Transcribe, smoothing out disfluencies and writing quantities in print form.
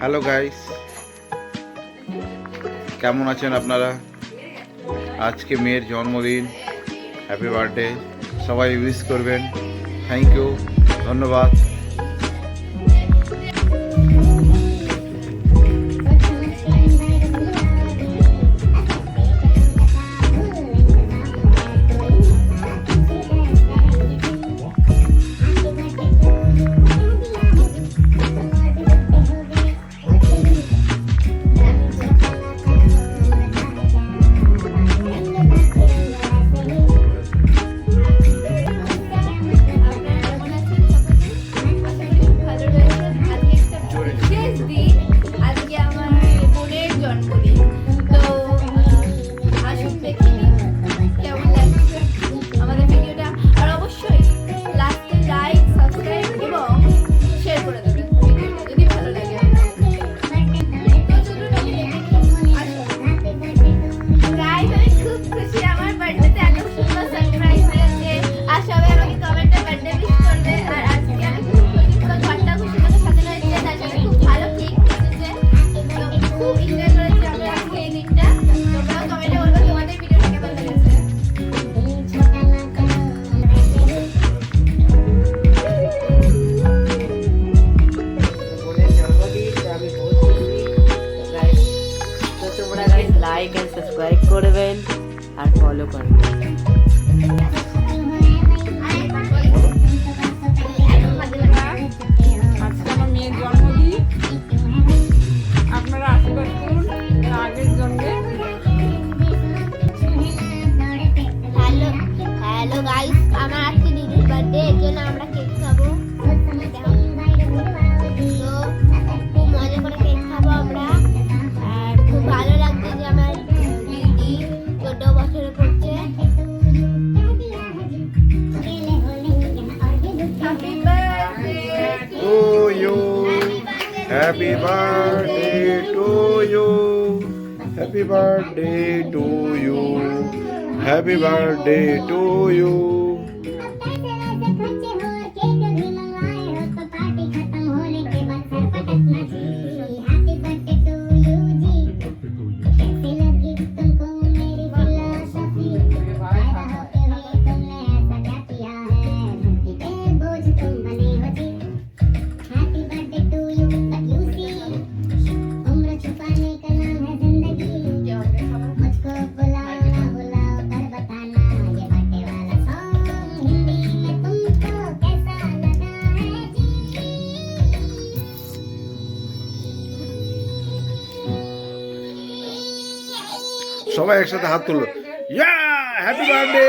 Hello guys, কেমন আছেন আপনারা? আজকে মেয়ের জন্মদিন, হ্যাপি বার্থডে। সবাই উইশ করবেন। থ্যাংক ইউ, ধন্যবাদ। লাইক এন্ড সাবস্ক্রাইব করবেন আর ফলো করবেন। আজকে আমার মেয়ের জন্মদিন, আপনারা আশীর্বাদ করুন আগের জন্মে। হ্যালো গাইস, আমার আজকে দিদির বার্থডে, এর জন্য আমরা কেক খাবো। তো খুব মজা করে কেক খাবো আমরা। আর খুব ভালো লাগছে যে আমার দিদি 14 বছরে পড়ছে। Happy birthday to you, happy birthday to you, happy birthday to you. সবাই একসাথে হাত তুলো। Yeah, happy birthday.